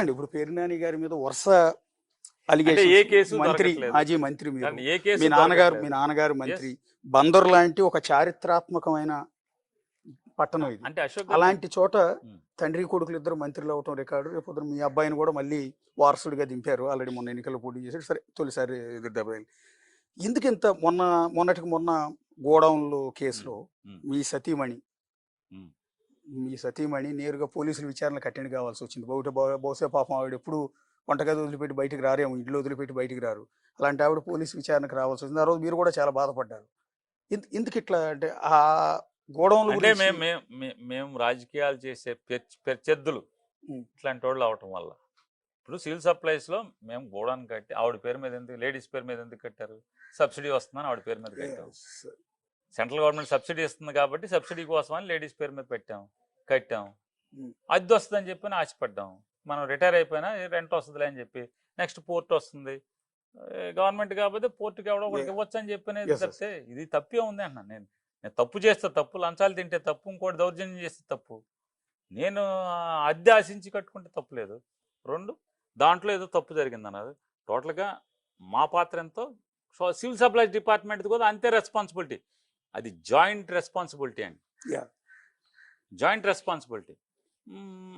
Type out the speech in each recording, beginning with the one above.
అండి ఇప్పుడు పేర్నాని గారి మీద వరుస అంటే ఏ కేసు మంత్రి దొరకట్లేదు. మాజీ మంత్రి మీరు కానీ ఏ కేసు మీ దొరకట్లేదు. నాన్నగారు మంత్రి Yes. బందర్ లాంటి ఒక చారిత్రాత్మకమైన పట్టణం ఇది. అంటే అశోక్ గారు అలాంటి చోట ఉమ్, తండ్రి కొడుకులు ఇద్దరు మంత్రులు అవటం రికార్డు. రేపు మీ అబ్బాయిని కూడా మళ్ళీ వారసుడిగా దింపారు. ఆల్రెడీ మొన్న ఎన్నికల్లో పోటీ చేశాడు. సరే తొలిసారి ఎదురు దెబ్బ తగిలి. ఎందుకు ఇంత మొన్న గోడౌన్లు కేసులో ఉమ్, మీ సతీమణి ఉమ్. నేరుగా పోలీసులు విచారణకు అటెండ్ కావాల్సి వచ్చింది. బహుశా పాపం ఆవిడ ఎప్పుడు వంటగది వదిలిపెట్టి బయటికి రారేమో, ఇల్లు వదిలిపెట్టి బయటికి రారు. అలాంటి ఆవిడ పోలీసు విచారణకు రావాల్సి వచ్చింది. ఆ రోజు మీరు కూడా చాలా బాధపడ్డారు. ఎందుకు ఇట్లా అంటే ఆ గోడౌన్లు అంటే మేము రాజకీయాలు చేసే ప్రత్యర్థులు ఉమ్. ఇట్లాంటి వాళ్ళు అవటం వల్ల ఇప్పుడు సివిల్ సప్లైస్ లో మేము గోడౌన్ కట్టి ఆవిడ పేరు మీద ఎందుకు, లేడీస్ పేరు మీద ఎందుకు కట్టారు? సబ్సిడీ వస్తుందని ఆవిడ పేరు మీద కట్టాం. సెంట్రల్ గవర్నమెంట్ సబ్సిడీ ఇస్తుంది కాబట్టి సబ్సిడీ కోసం అని లేడీస్ పేరు మీద కట్టాం. అద్దె వస్తుందని చెప్పి ఆశపడ్డాం. మనం రిటైర్ అయిపోయినా రెంట్ వస్తుందిలే అని చెప్పి, నెక్స్ట్ పోర్ట్ వస్తుంది, గవర్నమెంట్ కాకపోతే పోర్టుకి ఎవడో ఒకరికి ఇవ్వచ్చు అని చెప్పినది తప్పితే ఇది తప్పే ఉంది అంటున్నాను. నేను తప్పు చేస్తే తప్పు, లంచాలు తింటే తప్పు, ఇంకోటి దౌర్జన్యం చేస్తే తప్పు. నేను అద్దె ఆశించి కట్టుకుంటే తప్పు లేదు. రెండు, దాంట్లో ఏదో తప్పు జరిగింది అన్నది. టోటల్గా మా పాత్ర ఎంతో సివిల్ సప్లైస్ డిపార్ట్మెంట్ కూడా అంతే రెస్పాన్సిబిలిటీ. అది జాయింట్ రెస్పాన్సిబిలిటీ అండి, జాయింట్ రెస్పాన్సిబిలిటీ.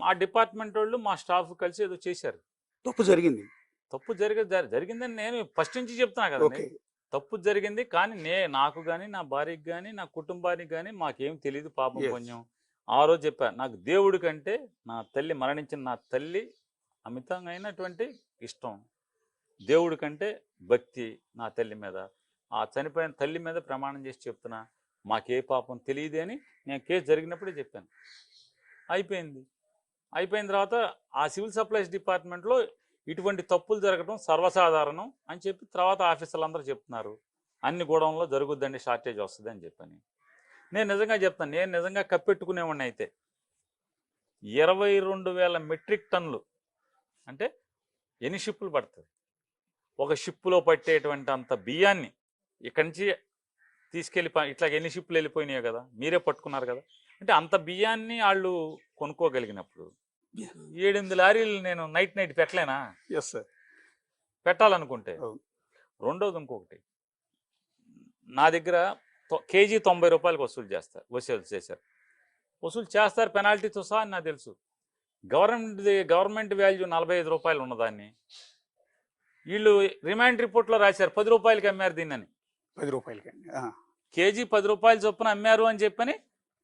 ఆ డిపార్ట్మెంట్ వాళ్ళు మా స్టాఫ్ కలిసి ఏదో చేశారు. తప్పు జరిగిందని నేను ఫస్ట్ నుంచి చెప్తున్నా కదండి. తప్పు జరిగింది, కానీ నాకు కానీ నా భార్యకి కానీ నా కుటుంబానికి కానీ మాకేం తెలియదు. పాపం కొంచెం ఆ రోజు చెప్పా, నాకు దేవుడి కంటే నా తల్లి, మరణించిన నా తల్లి అమితమైనటువంటి ఇష్టం. దేవుడి కంటే భక్తి నా తల్లి మీద. ఆ చనిపోయిన తల్లి మీద ప్రమాణం చేసి చెప్తున్నా, మాకే పాపం తెలియదు అని నేను కేసు జరిగినప్పుడే చెప్పాను. అయిపోయిన తర్వాత ఆ సివిల్ సప్లైస్ డిపార్ట్మెంట్లో ఇటువంటి తప్పులు జరగడం సర్వసాధారణం అని చెప్పి తర్వాత ఆఫీసర్లు అందరూ చెప్తున్నారు. అన్ని గోడౌన్లో జరుగుద్దండి, షార్టేజ్ వస్తుంది అని చెప్పని. నేను నిజంగా చెప్తాను, నేను నిజంగా కప్పెట్టుకునేవాడిని అయితే 22,000 మెట్రిక్ టన్నులు అంటే ఎన్ని షిప్పులు పడుతుంది? ఒక షిప్పులో పట్టేటువంటి అంత బియ్యాన్ని ఇక్కడి నుంచి తీసుకెళ్ళి ఇట్లా ఎన్ని షిప్పులు వెళ్ళిపోయినాయో కదా, మీరే పట్టుకున్నారు కదా. అంటే అంత బియ్యాన్ని వాళ్ళు కొనుక్కోగలిగినప్పుడు 7-8 లారీలు నేను నైట్ పెట్టలేనా? పెట్టాలనుకుంటే. రెండోది ఇంకొకటి, నా దగ్గర కేజీ 90 రూపాయలకు వసూలు చేశారు. పెనాల్టీతో సహా నాకు తెలుసు. గవర్నమెంట్ వాల్యూ 45 రూపాయలు ఉన్నదాన్ని వీళ్ళు రిమాండ్ రిపోర్ట్లో రాశారు 10 రూపాయలకి అమ్మారు దీన్ని. 10 రూపాయలకి కేజీ 10 రూపాయలు చొప్పున అమ్మారు అని చెప్పని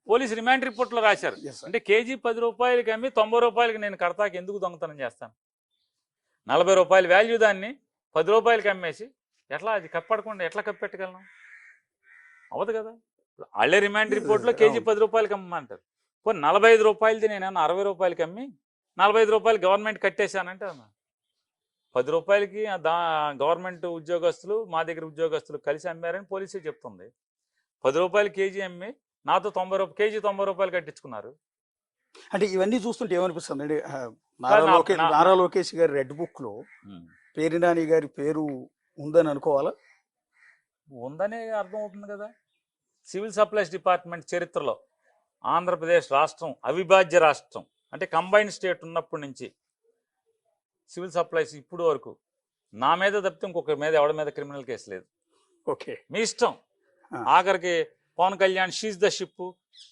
పోలీసు రిమాండ్ రిపోర్ట్లో రాశారు. అంటే కేజీ 10 రూపాయలకి అమ్మి 90 రూపాయలకి నేను కడతాకి ఎందుకు దొంగతనం చేస్తాను? 40 రూపాయల వాల్యూ దాన్ని 10 రూపాయలకి అమ్మేసి ఎట్లా అది కప్పడకుండా ఎట్లా కప్పెట్టగలను? అవదు కదా. వాళ్ళే రిమాండ్ రిపోర్ట్లో కేజీ 10 రూపాయలకి అమ్మంటారు. పోనీ 45 రూపాయలది నేనేమన్నా 60 రూపాయలకి అమ్మి 45 రూపాయలు గవర్నమెంట్ కట్టేశానంటే 10 రూపాయలకి గవర్నమెంట్ ఉద్యోగస్తులు మా దగ్గర ఉద్యోగస్తులు కలిసి అమ్మారని పోలీసే చెప్తుంది. 10 రూపాయలు కేజీ అమ్మి నాతో కేజీ 90 రూపాయలు కట్టించుకున్నారు. అంటే ఇవన్నీ చూస్తుంటే ఏమనిపిస్తుంది అంటే నారా లోకేష్ గారి రెడ్ బుక్ లో పేర్నాని గారి పేరు ఉందని అనుకోవాలా? ఉందనే అర్థం అవుతుంది కదా. సివిల్ సప్లైస్ డిపార్ట్మెంట్ చరిత్రలో ఆంధ్రప్రదేశ్ రాష్ట్రం అవిభాజ్య రాష్ట్రం అంటే కంబైన్డ్ స్టేట్ ఉన్నప్పటి నుంచి సివిల్ సప్లైస్ ఇప్పుడు వరకు నా మీద తప్పితే ఇంకొకరి మీద ఎవరి మీద క్రిమినల్ కేసు లేదు. ఓకే, మీ ఇష్టం. ఆఖరికి Pawan Kalyan seize the ship,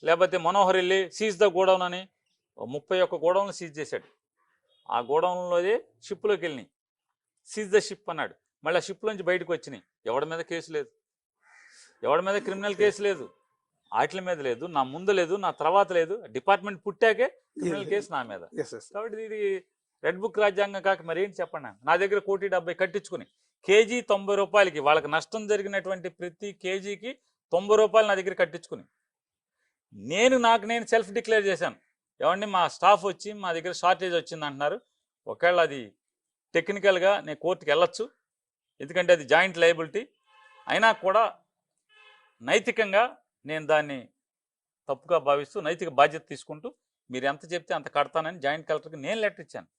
లేకపోతే మనోహర్ వెళ్ళి సీజ్ ద గోడౌన్ అని 31 గోడౌన్లు సీజ్ చేశాడు. ఆ గోడౌన్లోదే షిప్లోకి వెళ్ళినాయి, సీజ్ ద షిప్ అన్నాడు. మళ్ళీ ఆ షిప్లోంచి బయటకు వచ్చినాయి. ఎవడి మీద కేసు లేదు, ఎవడి మీద క్రిమినల్ కేసు లేదు, వాటి మీద లేదు, నా ముందు లేదు, నా తర్వాత లేదు. డిపార్ట్మెంట్ పుట్టాకే క్రిమినల్ కేసు నా మీద. కాబట్టి ఇది రెడ్ బుక్ రాజ్యాంగం కాక మరేంటి చెప్పండి. నా దగ్గర 1,70,00,000 కట్టించుకుని కేజీ 90 రూపాయలకి వాళ్ళకి నష్టం జరిగినటువంటి ప్రతి కేజీకి 90 రూపాయలు నా దగ్గర కట్టించుకుని నేను సెల్ఫ్ డిక్లేర్ చేశాను. ఏమండి మా స్టాఫ్ వచ్చి మా దగ్గర షార్టేజ్ వచ్చింది అంటున్నారు, ఒకవేళ అది టెక్నికల్గా నేను కోర్టుకి వెళ్ళొచ్చు, ఎందుకంటే అది జాయింట్ లయబిలిటీ. అయినా కూడా నైతికంగా నేను దాన్ని తప్పుగా భావిస్తూ నైతిక బాధ్యత తీసుకుంటూ మీరు ఎంత చెప్తే అంత కడతానని జాయింట్ కలెక్టర్కి నేను లెటర్ ఇచ్చాను.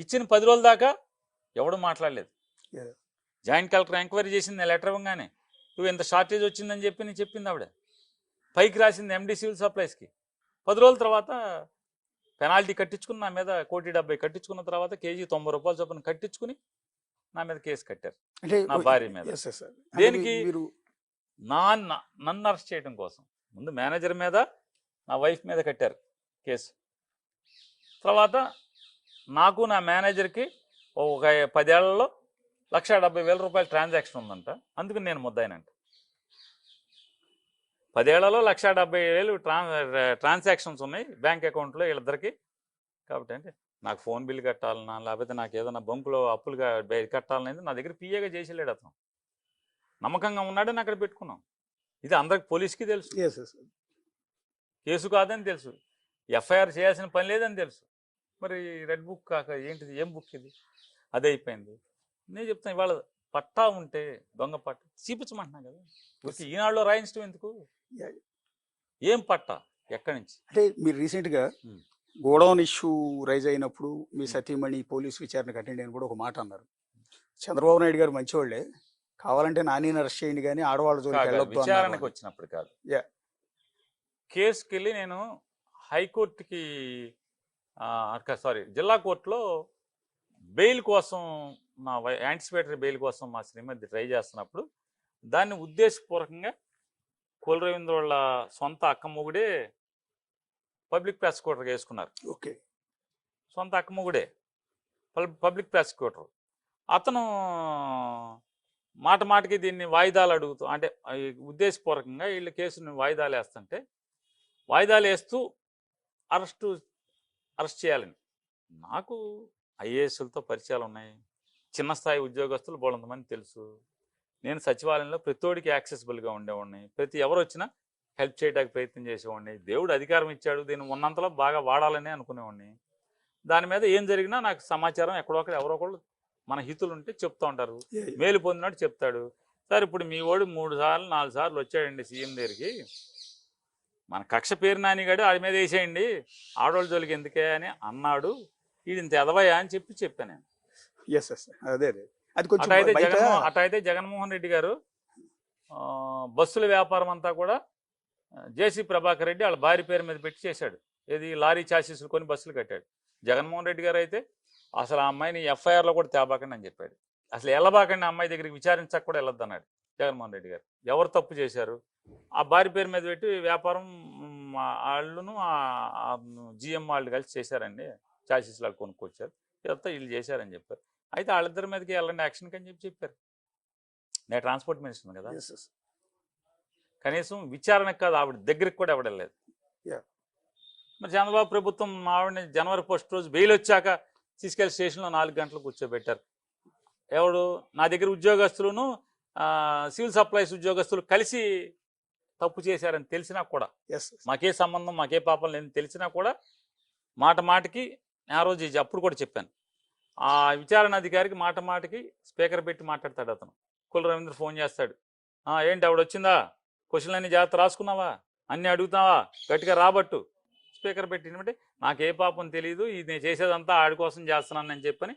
ఇచ్చిన 10 రోజుల దాకా ఎవడు మాట్లాడలేదు. జాయింట్ కలెక్టర్ ఎంక్వైరీ చేసింది నేను లెటర్ ఇవ్వగానే, నువ్వు ఎంత షార్టేజ్ వచ్చిందని చెప్పి నేను చెప్పింది ఆవిడ. పైకి రాసింది ఎండి సివిల్ సప్లైస్కి. 10 రోజుల తర్వాత పెనాల్టీ కట్టించుకుని నా మీద 1,70,00,000 కట్టించుకున్న తర్వాత కేజీ 90 రూపాయల చొప్పున కట్టించుకుని నా మీద కేసు కట్టారు, అంటే నా భార్య మీద. yes, yes, sir. అంటే దేనికి? మీరు నన్ను అరెస్ట్ చేయడం కోసం. ముందు మేనేజర్ మీద, నా వైఫ్ మీద కట్టారు కేసు. తర్వాత నాకు నా మేనేజర్కి ఒక 10 ఏళ్లలో 1,70,000 రూపాయల ట్రాన్సాక్షన్ ఉందంట, అందుకని నేను ముద్దాయినంట. 10 ఏళ్లలో 1,70,000 ట్రాన్సాక్షన్స్ ఉన్నాయి బ్యాంక్ అకౌంట్లో వీళ్ళిద్దరికి. కాబట్టి అంటే నాకు ఫోన్ బిల్ కట్టాలన్నా, లేకపోతే నాకు ఏదైనా బంకులో అప్పులుగా కట్టాలనేది నా దగ్గర పిఏగా చేసేలేడు అతను. నమ్మకంగా ఉన్నాడని అక్కడ పెట్టుకున్నాం. ఇది అందరికి పోలీస్కి తెలుసు, yes, yes, sir. కేసు కాదని తెలుసు, ఎఫ్ఐఆర్ చేయాల్సిన పని లేదని తెలుసు. మరి రెడ్ బుక్ కాక ఏంటిది, ఏం బుక్ ఇది? అదే అయిపోయింది. నేను చెప్తాను, ఇవాళ పట్టా ఉంటే దొంగ పట్టా చూపించమంటున్నా కదా, ఓకే ఈనాడులో రాయించడం ఎందుకు? Yeah. ఏం పట్టా, ఎక్కడి నుంచి? అంటే మీరు రీసెంట్గా Hmm. గోడౌన్ ఇష్యూ రైజ్ అయినప్పుడు మీ సతీమణి పోలీస్ విచారణకు అటెండ్ అయిన కూడా ఒక మాట అన్నారు, చంద్రబాబు నాయుడు గారు మంచివాళ్లే, కావాలంటే నానిని అరెస్ట్ చేయండి కానీ ఆడవాళ్ళ జోలికి వెళ్ళొద్దు విచారణకు అన్నారు. వచ్చినప్పుడు కాదు, Yeah. కేసుకి వెళ్ళి నేను హైకోర్టుకి జిల్లా కోర్టులో బెయిల్ కోసం, మా యాంటిసిపేటరీ బెయిల్ కోసం మా శ్రీమతి ట్రై చేస్తున్నప్పుడు దాన్ని ఉద్దేశపూర్వకంగా కుల రవీంద్ర వాళ్ళ సొంత అక్క మొగుడే పబ్లిక్ ప్రాసిక్యూటర్గా వేసుకున్నారు. ఓకే, సొంత అక్క మొగుడే పబ్లిక్ ప్రాసిక్యూటర్. అతను మాట మాటకి దీన్ని వాయిదాలు అడుగుతూ, అంటే ఉద్దేశపూర్వకంగా వీళ్ళ కేసుని వాయిదాలు వేస్తూ అరెస్ట్ చేయాలని. నాకు ఐఏఎస్లతో పరిచయాలు ఉన్నాయి, చిన్న స్థాయి ఉద్యోగస్తులు బోలంతమంది తెలుసు. నేను సచివాలయంలో ప్రతోడికి యాక్సెసిబుల్గా ఉండేవాడిని, ప్రతి ఎవరు వచ్చినా హెల్ప్ చేయడానికి ప్రయత్నం చేసేవాడిని. దేవుడు అధికారం ఇచ్చాడు, దీన్ని ఉన్నంతలో బాగా వాడాలని అనుకునేవాడిని. దాని మీద ఏం జరిగినా నాకు సమాచారం ఎక్కడొక్కడ ఎవరో ఒకళ్ళు మన హితులు ఉంటే చెప్తూ ఉంటారు, మేలు పొందినట్టు చెప్తాడు. సార్ ఇప్పుడు మీ వాడు 3 సార్లు 4 సార్లు వచ్చాడండి సీఎం దగ్గరికి, మన కక్ష పేరు నానిగాడు ఆడి మీద వేసేయండి, ఆడవాళ్ళ జోలికి ఎందుకే అని అన్నాడు, ఇది ఇంత ఎదవయా అని చెప్పాను నేను. yes, yes, sir. అదే అది కొంచెం అటైతే జగన్మోహన్ రెడ్డి గారు బస్సుల వ్యాపారం అంతా కూడా జేసీ ప్రభాకర్ రెడ్డి వాళ్ళ భార్య పేరు మీద పెట్టి చేశాడు. ఏది లారీ చాసీసులు కొని బస్సులు కట్టాడు. జగన్మోహన్ రెడ్డి గారు అయితే అసలు ఆ అమ్మాయిని ఎఫ్ఐఆర్లో కూడా తేబాకండి అని చెప్పాడు. అసలు వెళ్ళబాకండి అమ్మాయి దగ్గరికి, విచారించక కూడా వెళ్ళొద్దు అన్నాడు జగన్మోహన్ రెడ్డి గారు. ఎవరు తప్పు చేశారు? ఆ భార్య పేరు మీద పెట్టి వ్యాపారం వాళ్ళను జిఎం వాళ్ళు కలిసి చేశారండి, చాసీస్ లాగా కొనుక్కొచ్చారు, ఇదంతా వీళ్ళు చేశారని చెప్పారు. అయితే వాళ్ళిద్దరి మీదకి వెళ్ళండి యాక్షన్కి అని చెప్పారు. నేను ట్రాన్స్పోర్ట్ మినిస్టర్ కదా, yes, yes. కనీసం విచారణకు కాదు ఆవిడ దగ్గరికి కూడా ఎవడలేదు. Yeah. మరి చంద్రబాబు ప్రభుత్వం ఆవిడని జనవరి 1 రోజు బెయిల్ వచ్చాక తీసుకెళ్లి స్టేషన్లో 4 గంటలు కూర్చోబెట్టారు. ఎవడు? నా దగ్గర ఉద్యోగస్తులను సివిల్ సప్లైస్ ఉద్యోగస్తులు కలిసి తప్పు చేశారని తెలిసినా కూడా, Yes, yes. మాకే సంబంధం మాకే పాపం లేని తెలిసినా కూడా మాటకి ఆ రోజు అప్పుడు కూడా చెప్పాను, ఆ విచారణ అధికారికి మాటకి స్పీకర్ పెట్టి మాట్లాడతాడు అతను. కుల రవీంద్ర ఫోన్ చేస్తాడు, ఏంటి ఆవిడ వచ్చిందా, క్వశ్చన్లు అన్ని జాగ్రత్త రాసుకున్నావా, అన్నీ అడుగుతావా, గట్టిగా రాబట్టు. స్పీకర్ పెట్టినట్టే నాకు ఏ పాపం తెలియదు, ఇది నేను చేసేదంతా ఆడి కోసం చేస్తున్నానని చెప్పని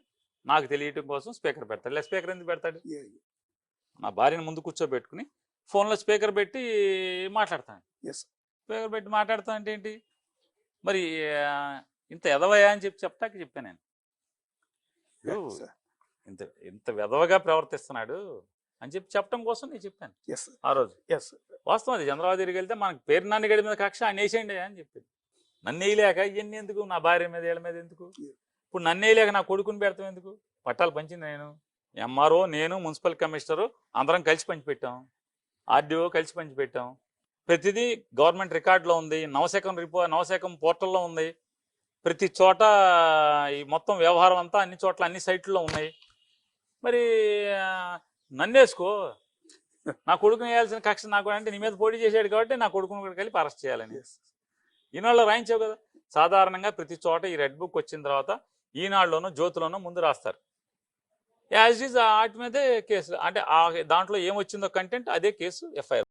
నాకు తెలియటం కోసం స్పీకర్ పెడతాడు. లేదా స్పీకర్ ఎందుకు పెడతాడు? Yeah, yeah. నా భార్యను ముందు కూర్చోబెట్టుకుని ఫోన్లో స్పీకర్ పెట్టి మాట్లాడతాను. Yes. స్పీకర్ పెట్టి మాట్లాడతా అంటే ఏంటి మరి, ఇంత ఎదవయా అని చెప్తాక చెప్పాను నేను. Yeah, sir. ఇంత వెధవగా ప్రవర్తిస్తున్నాడు అని చెప్పడం కోసం నేను చెప్పాను Yes, sir. ఆ రోజు. Yes, sir. వాస్తవం అది. చంద్రబాబు దగ్గరికి వెళ్తే మనకు పేరు నాని గడి మీద కక్ష ఆయన వేసేయండి అని చెప్పింది. నన్ను వేయలేక ఇవన్నీ ఎందుకు, నా భార్య మీద వీళ్ళ మీద ఎందుకు? ఇప్పుడు నన్ను వేయలేక నా కొడుకుని పెడతాం ఎందుకు? పట్టాలు పంచింది నేను, ఎంఆర్ఓ, నేను, మున్సిపల్ కమిషనరు అందరం కలిసి పంచిపెట్టాం, ఆర్డీఓ కలిసి పంచిపెట్టాం. ప్రతిదీ గవర్నమెంట్ రికార్డులో ఉంది, నవశకం పోర్టల్లో ఉంది. ప్రతి చోట ఈ మొత్తం వ్యవహారం అంతా అన్ని చోట్ల అన్ని సైట్లలో ఉన్నాయి. మరి నన్నేసుకో, నా కొడుకుని వేయాల్సిన కక్ష నాకు అంటే నీ మీద పోటీ చేశాడు కాబట్టి నా కొడుకుని కూడా కలిపి అరెస్ట్ చేయాలని ఈనాడులో రాయించావు కదా. సాధారణంగా ప్రతి చోట ఈ రెడ్ బుక్ వచ్చిన తర్వాత ఈనాడులోనో జ్యోతిలోనో ముందు రాస్తారు, యాజ్ ఇట్ ఈజ్ వాటి మీదే కేసు. అంటే దాంట్లో ఏమొచ్చిందో కంటెంట్ అదే కేసు, ఎఫ్ఐఆర్.